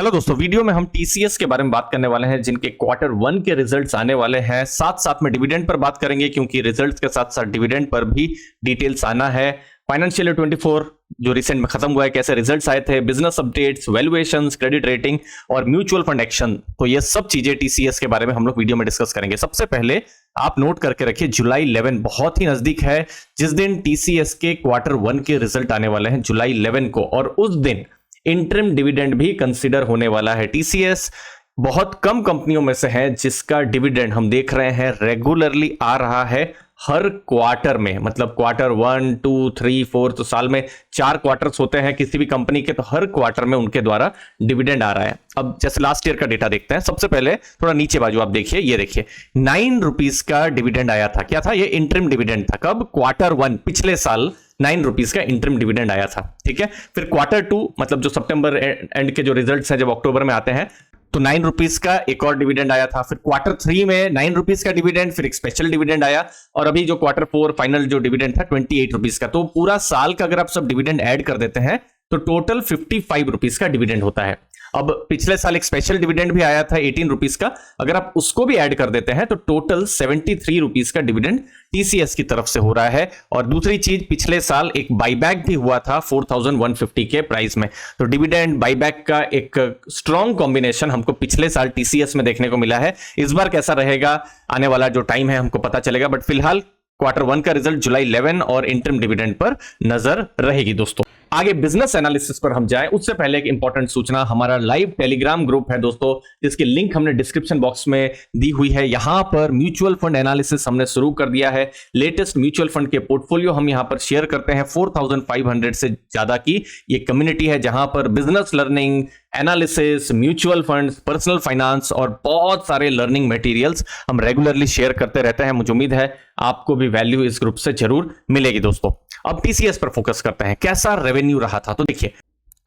Hello दोस्तों, video में हम टीसीएस के बारे में बात करने वाले हैं जिनके क्वार्टर वन के रिजल्ट्स आने वाले हैं। साथ साथ में डिविडेंड पर बात करेंगे क्योंकि रिजल्ट्स के साथ साथ डिविडेंड पर भी डिटेल्स आना है। फाइनेंशियल ईयर 24 जो रिसेंट में खत्म हुआ है, कैसे रिजल्ट्स आए थे, business updates, valuations, credit rating और म्यूचुअल फंड एक्शन, तो ये सब चीजें टीसीएस के बारे में हम लोग वीडियो में डिस्कस करेंगे। सबसे पहले आप नोट करके रखिए, जुलाई 11 बहुत ही नजदीक है जिस दिन टीसीएस के क्वार्टर वन के रिजल्ट आने वाले हैं, जुलाई 11 को, और उस दिन इंटरिम डिविडेंड भी कंसीडर होने वाला है। टीसीएस बहुत कम कंपनियों में से है जिसका डिविडेंड हम देख रहे हैं रेगुलरली आ रहा है हर क्वार्टर में, मतलब क्वार्टर 1, 2, 3, 4, तो साल में 4 क्वार्टर्स होते हैं किसी भी कंपनी के, तो हर क्वार्टर में उनके द्वारा डिविडेंड आ रहा है। अब जैसे लास्ट ईयर का डेटा देखते हैं। सबसे पहले थोड़ा नीचे बाजू आप देखिए, ये देखिए 9 रुपीज का डिविडेंड आया था। क्या था ये? इंटरिम डिविडेंड था। कब? क्वार्टर 1 पिछले साल 9 रुपीज का इंटरिम डिविडेंड आया था। ठीक है, फिर क्वार्टर 2 मतलब जो सितंबर एंड के जो रिजल्ट्स हैं जब अक्टूबर में आते हैं तो 9 रुपीज का एक और डिविडेंड आया था। फिर क्वार्टर 3 में 9 रुपीज का डिविडेंड, फिर एक स्पेशल डिविडेंड आया, और अभी जो क्वार्टर 4 फाइनल जो डिविडेंड था 28 रुपीज का। तो पूरा साल का अगर आप सब डिविडेंड ऐड कर देते हैं तो टोटल 55 रुपीज का डिविडेंड होता है। अब पिछले साल एक स्पेशल डिविडेंड भी आया था 18 रुपीज का, अगर आप उसको भी ऐड कर देते हैं तो टोटल 73 रुपीज का डिविडेंड टीसीएस की तरफ से हो रहा है। और दूसरी चीज, पिछले साल एक बाईबैक भी हुआ था 4150 के प्राइस में। तो डिविडेंड बाईबैक का एक स्ट्रॉन्ग कॉम्बिनेशन हमको पिछले साल टीसीएस में देखने को मिला है। इस बार कैसा रहेगा, आने वाला जो टाइम है हमको पता चलेगा, बट फिलहाल क्वार्टर 1 का रिजल्ट जुलाई 11 और इंटरिम डिविडेंड पर नजर रहेगी। दोस्तों आगे बिजनेस एनालिसिस पर हम जाएं उससे पहले एक इंपॉर्टेंट सूचना, हमारा लाइव टेलीग्राम ग्रुप है दोस्तों, जिसकी लिंक हमने डिस्क्रिप्शन बॉक्स में दी हुई है। यहां पर म्यूचुअल फंड एनालिसिस हमने शुरू कर दिया है। लेटेस्ट म्यूचुअल फंड के पोर्टफोलियो हम यहां पर शेयर करते हैं। 4500 से ज्यादा की ये कम्युनिटी है जहां पर business learning, analysis, mutual funds, personal finance और बहुत सारे लर्निंग मटेरियल्स हम रेगुलरली शेयर करते रहते हैं। मुझे उम्मीद है आपको भी वैल्यू इस ग्रुप से जरूर मिलेगी। दोस्तों अब टीसीएस पर फोकस करते हैं, कैसा रेवेन्यू रहा था। तो देखिए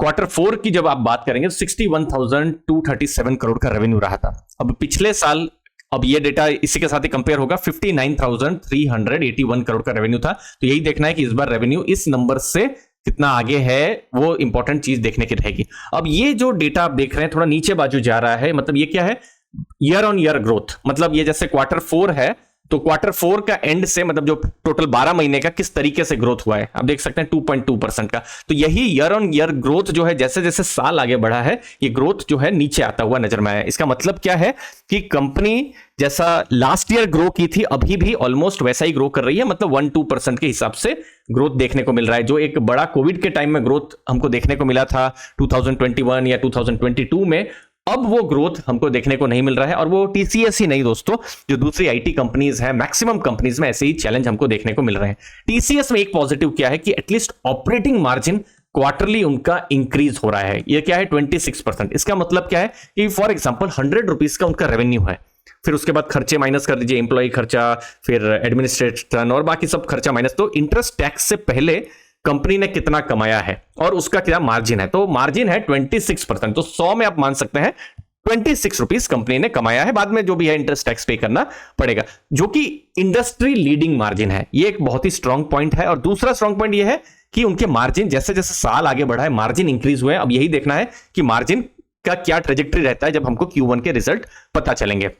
क्वार्टर 4 की जब आप बात करेंगे तो 61,237 करोड़ का रेवेन्यू रहा था। अब पिछले साल, अब ये डेटा इसी के साथ ही कंपेयर होगा, 59,381 करोड़ का रेवेन्यू था। तो यही देखना है कि इस बार रेवेन्यू इस नंबर से कितना आगे है, वो इंपॉर्टेंट चीज देखने की रहेगी। अब ये जो डेटा आप देख रहे हैं थोड़ा नीचे बाजू जा रहा है, मतलब ये क्या है? Year on year growth. मतलब ये जैसे क्वार्टर 4 है तो क्वार्टर 4 का एंड से, मतलब जो टोटल 12 महीने का किस तरीके से ग्रोथ हुआ है आप देख सकते हैं 2.2% का। तो यही ईयर ऑन ईयर ग्रोथ जो है, जैसे जैसे साल आगे बढ़ा है ये ग्रोथ जो है नीचे आता हुआ नजर में आया। इसका मतलब क्या है कि कंपनी जैसा लास्ट ईयर ग्रो की थी अभी भी ऑलमोस्ट वैसा ही ग्रो कर रही है, मतलब 1-2% के हिसाब से ग्रोथ देखने को मिल रहा है। जो एक बड़ा कोविड के टाइम में ग्रोथ हमको देखने को मिला था 2021 या 2022 में, अब वो ग्रोथ हमको देखने को नहीं मिल रहा है। और वो टीसीएस ही नहीं दोस्तों, जो दूसरी आईटी कंपनीज हैं, मैक्सिमम कंपनीज में ऐसे ही चैलेंज हमको देखने को मिल रहे हैं। टीसीएस में एक पॉजिटिव क्या है कि एटलीस्ट ऑपरेटिंग मार्जिन क्वार्टरली उनका इंक्रीज हो रहा है। ये क्या है? 26%। इसका मतलब क्या है कि फॉर एग्जांपल 100 रुपीज का उनका रेवेन्यू है, फिर उसके बाद खर्चे माइनस कर दीजिए, एम्प्लॉय खर्चा, फिर एडमिनिस्ट्रेशन और बाकी सब खर्चा माइनस, तो इंटरेस्ट टैक्स से पहले कंपनी ने कितना कमाया है और उसका क्या मार्जिन है। तो मार्जिन है 26%। तो 100 में आप मान सकते हैं 26 रुपीज कंपनी ने कमाया है। बाद में जो भी है इंटरेस्ट टैक्स पे करना पड़ेगा, जो कि इंडस्ट्री लीडिंग मार्जिन है। ये एक बहुत ही स्ट्रांग पॉइंट है। और दूसरा स्ट्रांग पॉइंट ये है कि उनके मार्जिन जैसे जैसे साल आगे बढ़ा है मार्जिन इंक्रीज हुए हैं। अब यही देखना है कि मार्जिन का क्या ट्रेजेक्टरी रहता है जब हमको Q1 के रिजल्ट पता चलेंगे।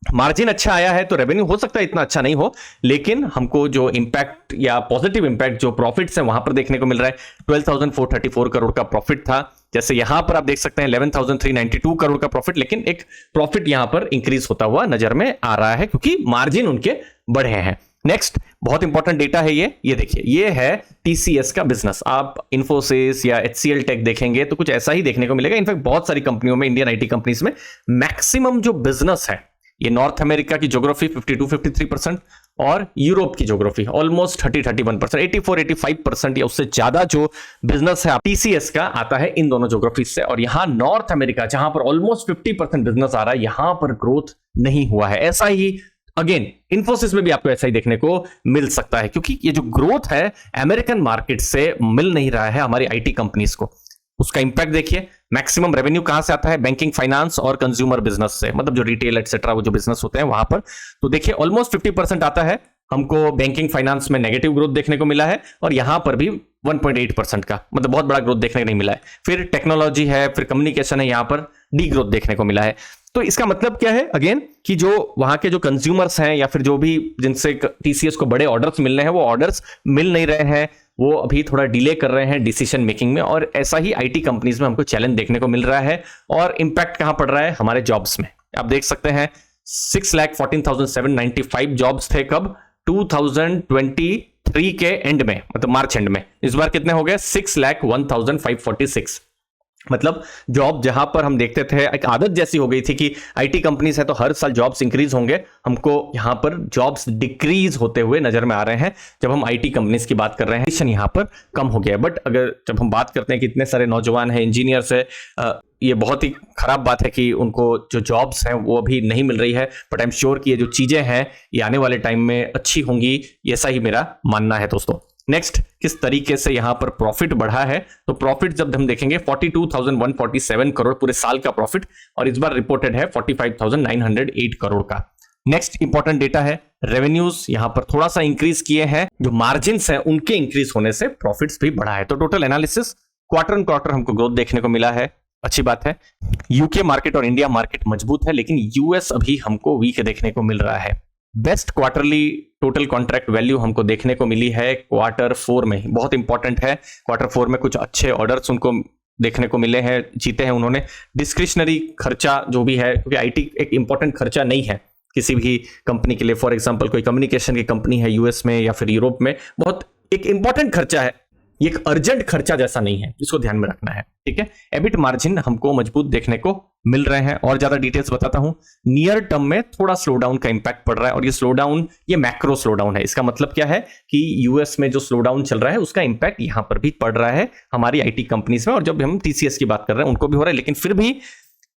मार्जिन अच्छा आया है तो रेवेन्यू हो सकता है इतना अच्छा नहीं हो, लेकिन हमको जो इंपैक्ट या पॉजिटिव इंपैक्ट जो प्रॉफिट्स है वहां पर देखने को मिल रहा है। 12,434 करोड़ का प्रॉफिट था, जैसे यहां पर आप देख सकते हैं 11,392 करोड़ का प्रॉफिट, लेकिन एक प्रॉफिट यहां पर इंक्रीज होता हुआ नजर में आ रहा है क्योंकि मार्जिन उनके बढ़े हैं। नेक्स्ट बहुत इंपॉर्टेंट डेटा है ये देखिए, ये है टीसीएस का बिजनेस। आप इन्फोसिस या HCL टेक देखेंगे तो कुछ ऐसा ही देखने को मिलेगा। इनफैक्ट बहुत सारी कंपनियों में, इंडियन आईटी कंपनीज में मैक्सिमम जो बिजनेस है ये नॉर्थ अमेरिका की ज्योग्राफी 52-53% और यूरोप की ज्योग्राफी ऑलमोस्ट 30-31%, 84-85% या उससे ज्यादा जो बिजनेस है टीसीएस का आता है इन दोनों ज्योग्राफी से। और यहां नॉर्थ अमेरिका जहां पर ऑलमोस्ट 50% बिजनेस आ रहा है, यहां पर ग्रोथ नहीं हुआ है। ऐसा ही अगेन इन्फोसिस में भी आपको ऐसा ही देखने को मिल सकता है, क्योंकि ये जो ग्रोथ है अमेरिकन मार्केट से मिल नहीं रहा है हमारी आईटी कंपनीज को। उसका इंपैक्ट देखिए, मैक्सिमम रेवेन्यू कहां से आता है? बैंकिंग, फाइनेंस और कंज्यूमर बिजनेस से, मतलब जो रिटेल एटसेट्रा वो जो बिजनेस होते हैं वहां पर। तो देखिए ऑलमोस्ट 50% आता है हमको बैंकिंग फाइनेंस में नेगेटिव ग्रोथ देखने को मिला है और यहां पर भी 1.8% का, मतलब बहुत बड़ा ग्रोथ देखने को नहीं मिला है। फिर टेक्नोलॉजी है, फिर कम्युनिकेशन है, यहां पर डी ग्रोथ देखने को मिला है। तो इसका मतलब क्या है अगेन कि जो वहां के जो कंज्यूमर्स हैं या फिर जो भी जिनसे टीसीएस को बड़े ऑर्डर्स मिल रहे हैं वो ऑर्डर्स मिल नहीं रहे हैं, वो अभी थोड़ा डिले कर रहे हैं डिसीजन मेकिंग में। और ऐसा ही आईटी कंपनीज में हमको चैलेंज देखने को मिल रहा है और इंपैक्ट कहां पड़ रहा है, हमारे जॉब्स में। आप देख सकते हैं 6,14,795 जॉब्स थे कब, 2023 के एंड में, मतलब मार्च एंड में। इस बार कितने हो गए, 6,01,546। मतलब जॉब जहां पर हम देखते थे, एक आदत जैसी हो गई थी कि आईटी कंपनीज है तो हर साल जॉब्स इंक्रीज होंगे, हमको यहां पर जॉब्स डिक्रीज होते हुए नजर में आ रहे हैं जब हम आईटी कंपनीज की बात कर रहे हैं। यहां पर कम हो गया है। बट अगर जब हम बात करते हैं कि इतने सारे नौजवान हैं, इंजीनियर्स है, ये बहुत ही खराब बात है कि उनको जो जॉब्स हैं वो अभी नहीं मिल रही है। बट आई एम श्योर कि ये जो चीजें हैं ये आने वाले टाइम में अच्छी होंगी, ऐसा ही मेरा मानना है दोस्तों। नेक्स्ट, किस तरीके से यहां पर प्रॉफिट बढ़ा है, तो प्रॉफिट जब हम देखेंगे 42,147 करोड़ पूरे साल का प्रॉफिट, और इस बार रिपोर्टेड है 45,908 करोड़ का। नेक्स्ट इंपॉर्टेंट डेटा है रेवेन्यूज, यहां पर थोड़ा सा इंक्रीज किए हैं, जो मार्जिन्स हैं उनके इंक्रीज होने से प्रॉफिट्स भी बढ़ा है। तो total analysis quarter on quarter हमको ग्रोथ देखने को मिला है, अच्छी बात है। यूके मार्केट और इंडिया मार्केट मजबूत है, लेकिन यूएस अभी हमको वीक देखने को मिल रहा है। Best quarterly total contract value हमको देखने को मिली है क्वार्टर 4 में, बहुत इंपॉर्टेंट है। क्वार्टर 4 में कुछ अच्छे ऑर्डर्स उनको देखने को मिले हैं, जीते हैं उन्होंने। डिस्क्रिशनरी खर्चा जो भी है, क्योंकि आईटी एक इंपॉर्टेंट खर्चा नहीं है किसी भी कंपनी के लिए। फॉर एग्जांपल कोई कम्युनिकेशन की कंपनी है यूएस में या फिर यूरोप में, बहुत एक इंपॉर्टेंट खर्चा है, ये एक अर्जेंट खर्चा जैसा नहीं है, इसको ध्यान में रखना है, ठीक है। एबिट मार्जिन हमको मजबूत देखने को मिल रहे हैं। और ज्यादा डिटेल्स बताता हूं, नियर टर्म में थोड़ा स्लो डाउन का इंपैक्ट पड़ रहा है, और ये स्लो डाउन ये मैक्रो स्लो डाउन है। इसका मतलब क्या है कि यूएस में जो स्लो डाउन चल रहा है उसका इंपैक्ट यहां पर भी पड़ रहा है हमारी आईटी कंपनीज में, और जब हम टीसीएस की बात कर रहे हैं उनको भी हो रहा है। लेकिन फिर भी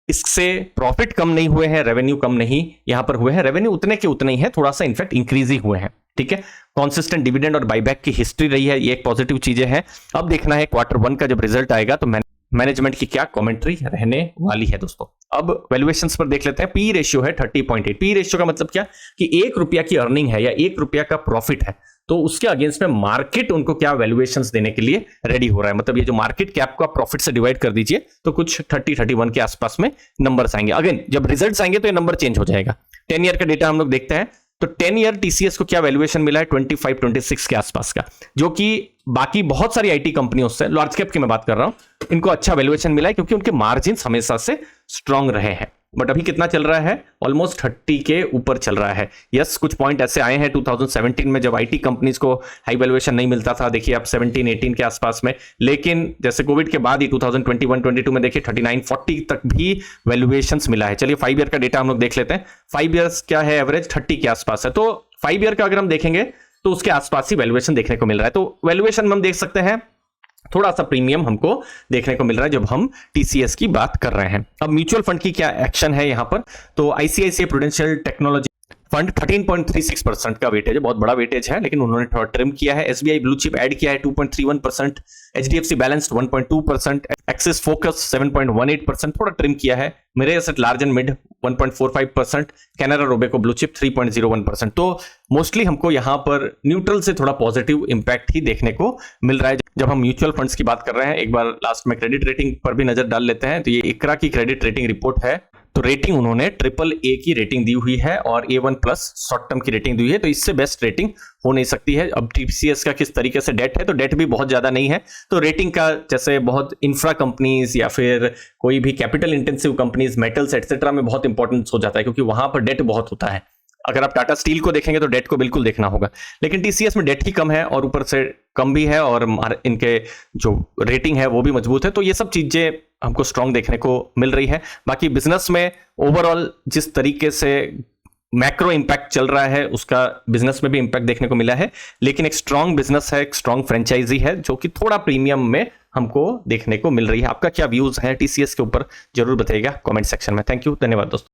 इससे प्रॉफिट कम नहीं हुए हैं, रेवेन्यू कम नहीं यहां पर हुए हैं, रेवेन्यू उतने के उतने ही है, थोड़ा सा इनफैक्ट इंक्रीज ही हुए हैं, ठीक है। कॉन्सिस्टेंट डिविडेंड और बाईबैक की हिस्ट्री रही है, ये एक पॉजिटिव चीजें हैं। अब देखना है क्वार्टर 1 का जब रिजल्ट आएगा तो मैनेजमेंट की क्या कमेंट्री रहने वाली है दोस्तों। अब वैल्यूएशंस पर देख लेते हैं। पी रेशियो है 30.8। पी रेशियो का मतलब क्या कि 1 रुपया की अर्निंग है या 1 रुपया का प्रॉफिट है, तो उसके अगेंस्ट में मार्केट उनको क्या वैल्यूएशंस देने के लिए रेडी हो रहा है। मतलब ये जो मार्केट कैप को आप प्रॉफिट से डिवाइड कर दीजिए तो कुछ 30-31 के आसपास में नंबर्स आएंगे। अगेन जब रिजल्ट्स आएंगे तो ये नंबर चेंज हो जाएगा। 10 ईयर का डेटा हम लोग देखते हैं तो 10 ईयर टीसीएस को क्या वैल्यूएशन मिला है 25-26 के आसपास का, जो कि बाकी बहुत सारी आईटी कंपनियों से, लार्ज कैप की मैं बात कर रहा हूं, इनको अच्छा वैल्यूएशन मिला है क्योंकि उनके मार्जिन्स हमेशा से स्ट्रांग रहे हैं। बट अभी कितना चल रहा है, ऑलमोस्ट 30 के ऊपर चल रहा है। यस, कुछ पॉइंट ऐसे आए हैं 2017 में जब आईटी कंपनीज को हाई वैल्यूएशन नहीं मिलता था, देखिए आप 17-18 के आसपास में, लेकिन जैसे कोविड के बाद ही 2021-22 में देखिए 39-40 तक भी वैल्यूएशंस मिला है। चलिए 5 ईयर का डेटा हम लोग देख लेते हैं। 5 ईयर्स क्या है, एवरेज 30 के आसपास है, तो 5 ईयर का अगर हम देखेंगे तो उसके आसपास ही वैल्यूएशन देखने को मिल रहा है। तो वैल्यूएशन में हम देख सकते हैं थोड़ा सा प्रीमियम हमको देखने को मिल रहा है जब हम टीसीएस की बात कर रहे हैं। अब म्यूचुअल फंड की क्या एक्शन है यहां पर, तो आईसीआईसीआई प्रूडेंशियल टेक्नोलॉजी फंड 13.36% का वेटेज है, बहुत बड़ा वेटेज है, लेकिन उन्होंने थोड़ा ट्रिम किया है। एसबीआई ब्लू चिप ऐड किया है 2.31%, एचडीएफसी बैलेंस्ड 1.2%, एक्सिस फोकस 7.18%, थोड़ा ट्रिम किया है। मेरे asset large and mid 1.45%, Canara Robeco blue chip 3.01%। तो मोस्टली हमको यहां पर न्यूट्रल से थोड़ा पॉजिटिव इंपैक्ट ही देखने को मिल रहा है जब हम म्यूचुअल फंड्स की बात कर रहे हैं। एक बार लास्ट में क्रेडिट रेटिंग पर भी नजर डाल लेते हैं। तो ये इकरा की क्रेडिट रेटिंग रिपोर्ट है, तो रेटिंग उन्होंने AAA की रेटिंग दी हुई है और A1+ शॉर्ट टर्म की रेटिंग दी हुई है, तो इससे बेस्ट रेटिंग हो नहीं सकती है। अब टीसीएस का किस तरीके से डेट है, तो डेट भी बहुत ज्यादा नहीं है, तो रेटिंग का जैसे बहुत इंफ्रा कंपनीज या फिर कोई भी capital intensive companies, metals etcetera में बहुत इंपॉर्टेंस हो जाता है क्योंकि वहां पर डेट बहुत होता है। अगर आप टाटा स्टील को देखेंगे तो डेट को बिल्कुल देखना होगा, लेकिन टीसीएस में डेट ही कम है और ऊपर से कम भी है और इनके जो रेटिंग है वो भी मजबूत है। तो ये सब चीजें हमको स्ट्रांग देखने को मिल रही है। बाकी बिजनेस में ओवरऑल जिस तरीके से मैक्रो इंपैक्ट चल रहा है उसका बिजनेस में भी इंपैक्ट देखने को मिला है, लेकिन एक स्ट्रांग बिजनेस है, एक स्ट्रांग फ्रेंचाइजी है जो कि थोड़ा प्रीमियम में हमको देखने को मिल रही है। आपका क्या व्यूज है टीसीएस के ऊपर, जरूर बताइएगा कमेंट सेक्शन में। थैंक यू, धन्यवाद दोस्तों।